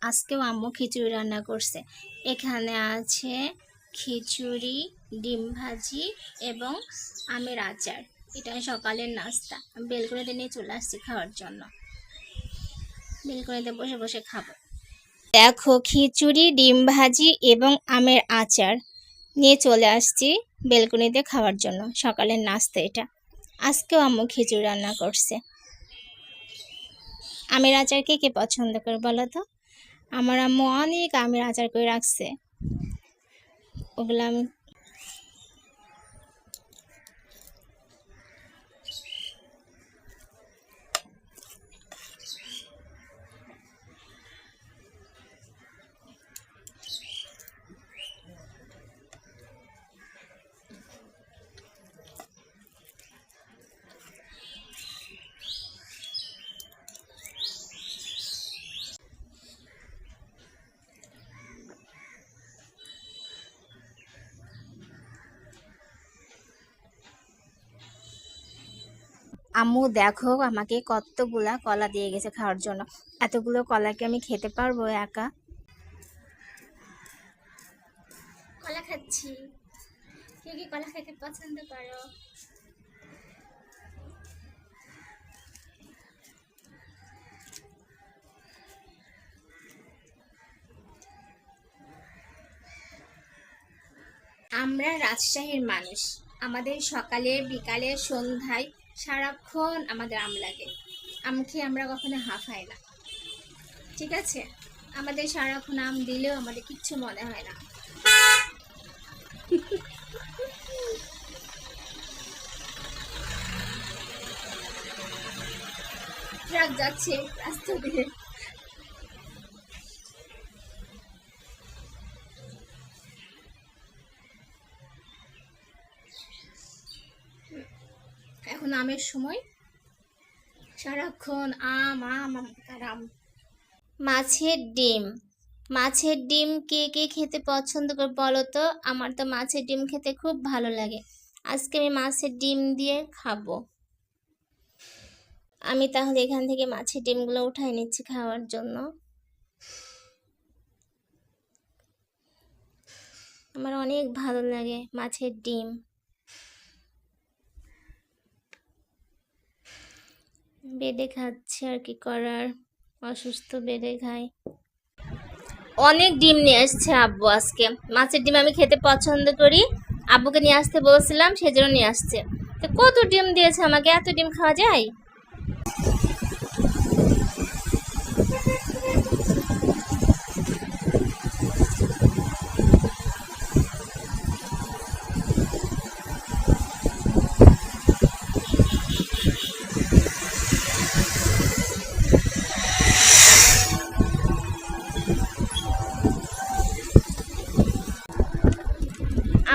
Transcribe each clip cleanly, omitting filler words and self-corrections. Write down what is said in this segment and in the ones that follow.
আজকেও আম্মু খিচুড়ি রান্না করছে। এখানে আছে খিচুড়ি, ডিম ভাজি এবং আমের আচার। এটা সকালের নাস্তা। আমি বেলকনিতে নিয়ে চলে আসছি খাওয়ার জন্য। বেলকনিতে বসে বসে খাবো। দেখো, খিচুড়ি, ডিম ভাজি এবং আমের আচার নিয়ে চলে আসছি বেলকনিতে খাওয়ার জন্য। সকালের নাস্তা এটা। আজকেও আম্মু খিচুড়ি রান্না করছে। আমের আচার কে কে পছন্দ করে বলো তো? আমার আম্মু অনেক আমের আচার করে রাখছে, ওগুলো আমি আম্মু দেখো আমাকে কতগুলা কলা দিয়ে গেছে খাওয়ার জন্য। এতগুলো কলা কি আমি খেতে পারবো একা? কলা খাচ্ছি। কে কি কলা খেতে পছন্দ করো? আমরা রাজশাহীর মানুষ। আমাদের সকালে, বিকালে, সন্ধ্যায় সারাক্ষণ আমাদের আম লাগে। আম খেয়ে আমরা কখনো হাঁফাই না, ঠিক আছে? আমাদের সারাক্ষণ আম দিলেও আমাদের কিচ্ছু মনে হয় না। ট্রাক যাচ্ছে রাস্তা দিয়ে। এখন আমের সময়, সারাক্ষণ আম আম আর আম। মাছের ডিম। মাছের ডিম কে কে খেতে পছন্দ করে বলো তো? আমার তো মাছের ডিম খেতে খুব ভালো লাগে। আজকে আমি মাছের ডিম দিয়ে খাবো। আমি তাহলে এখান থেকে মাছের ডিমগুলো উঠাই নিচ্ছি খাওয়ার জন্য। আমার অনেক ভালো লাগে মাছের ডিম। বেডে খাচ্ছে, আর কি করার, অসুস্থ বেডে খাই। অনেক ডিম নিয়ে আসছে আব্বু আজকে। মাছের ডিম আমি খেতে পছন্দ করি, আব্বুকে নিয়ে আসতে বলছিলাম, সেজন্য নিয়ে আসছে। তো কত ডিম দিয়েছে আমাকে, এত ডিম খাওয়া যায়?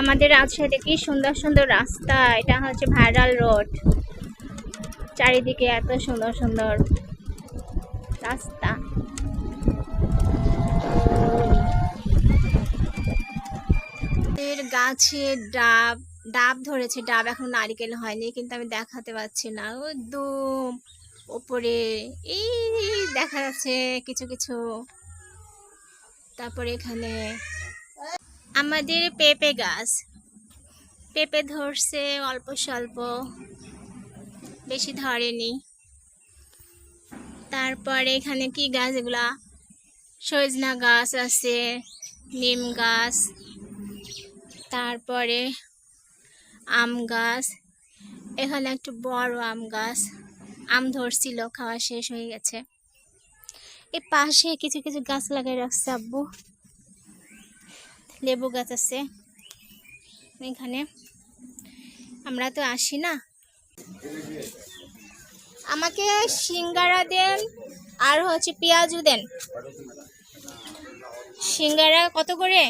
আমাদের রাজশাহীতে কি সুন্দর সুন্দর রাস্তা। এটা হচ্ছে ভাইরাল রোড। চারিদিকে এত সুন্দর সুন্দর রাস্তা। এর গাছে ডাব, ডাব ধরেছে। ডাব এখন নারিকেল হয়নি, কিন্তু আমি দেখাতে পাচ্ছি না। একদম ওপরে এই দেখা যাচ্ছে কিছু কিছু। তারপরে এখানে আমাদের পেঁপে গাছ, পেঁপে ধরছে অল্প স্বল্প, বেশি ধরেনি। তারপরে এখানে কি গাছ এগুলা? সজনা গাছ আছে, নিম গাছ, তারপরে আম গাছ। এখানে একটু বড় আম গাছ, আম ধরছিল, খাওয়া শেষ হয়ে গেছে। এই পাশে কিছু কিছু গাছ লাগাই রাখছে আব্বু। লেবু গাছ আছে এখানে। আমরা তো আসি না। আমাকে সিঙ্গারা দেন, আর হচ্ছে পেঁয়াজু দেন। সিঙ্গারা কত করে?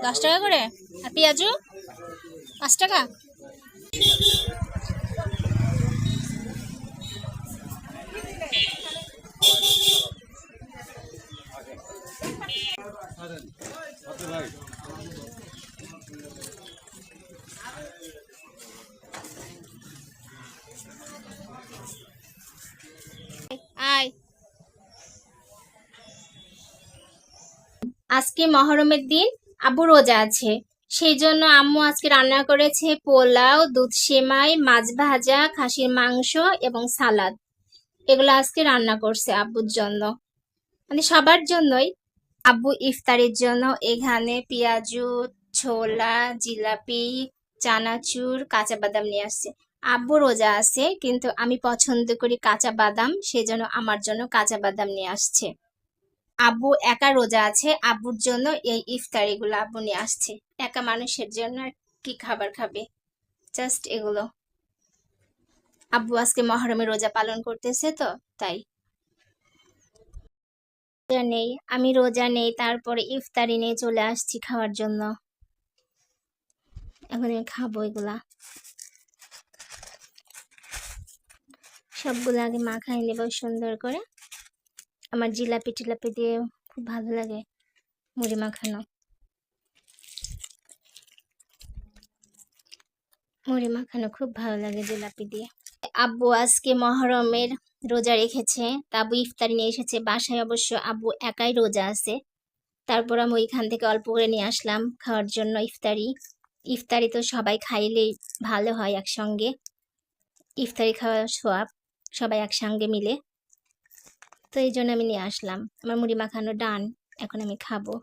10 টাকা করে। আর পেঁয়াজু 5 টাকা। আয় আজকে মহরমের দিন, আব্বু রোজা আছে, সেই জন্য আম্মু আজকে রান্না করেছে পোলাও, দুধ সেমাই, মাছ ভাজা, খাসির মাংস এবং সালাদ। এগুলো আজকে রান্না করছে আব্বুর জন্য, মানে সবার জন্যই। আব্বু ইফতারের জন্য এখানে পেঁয়াজু, ছোলা, জিলাপি, চানাচুর, কাঁচা বাদাম নিয়ে আসছে। আব্বু রোজা আছে, কিন্তু আমি পছন্দ করি কাঁচা বাদাম, সেজন্য আমার জন্য কাঁচা বাদাম নিয়ে আসছে। আব্বু একা রোজা আছে, আব্বুর জন্য এই ইফতারিগুলো আব্বু নিয়ে আসছে। একা মানুষের জন্য আর কি খাবার খাবে, জাস্ট এগুলো। আব্বু আজকে মহরমে রোজা পালন করতেছে তো, তাই। রোজা নেই, আমি রোজা নেই, তারপরে ইফতারি নিয়ে চলে আসছি খাওয়ার জন্য। এখন আমি খাবো এগুলা, সবগুলো আগে মাখাই নেব সুন্দর করে। আমার জিলাপি টিলাপি দিয়ে খুব ভালো লাগে মুড়ি মাখানো। মুড়ি মাখানো খুব ভালো লাগে জিলাপি দিয়ে। আব্বু আজকে মহরমের রোজা রেখেছে, তা আব্বু ইফতারি নিয়ে এসেছে বাসায়। অবশ্য আব্বু একাই রোজা আছে, তারপর আমি ওইখান থেকে অল্প করে নিয়ে আসলাম খাওয়ার জন্য ইফতারি। ইফতারি তো সবাই খাইলেই ভালো হয় একসঙ্গে, ইফতারি খাওয়ার সোয়াব, সবাই একসঙ্গে মিলে। তো এই জন্য আমি নিয়ে আসলাম। আমার মুড়ি মাখানো ডান, এখন আমি খাবো।